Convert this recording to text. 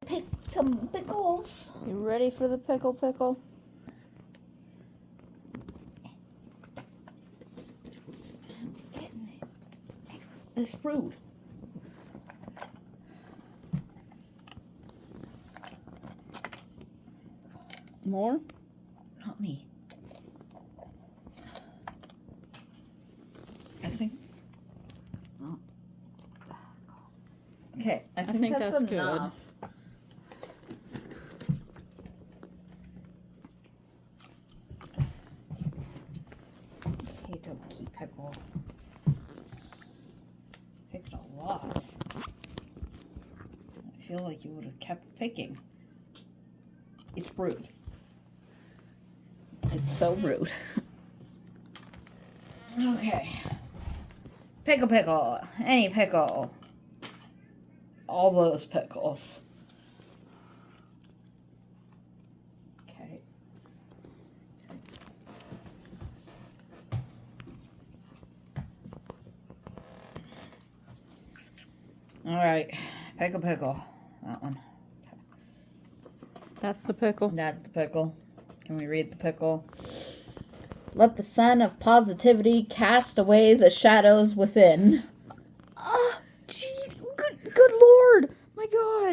Pick some pickles. You ready for the pickle? It's fruit. More? Not me. I think. Oh. Okay, I think that's enough. Potato key pickle. Picked a lot. I feel like you would have kept picking. It's rude. It's so rude. Okay. Pickle. Any pickle. All those pickles. Okay. All right. Pickle. That one. That's the pickle. That's the pickle. Can we read the pickle? Let the sun of positivity cast away the shadows within. Jeez, good Lord. My God.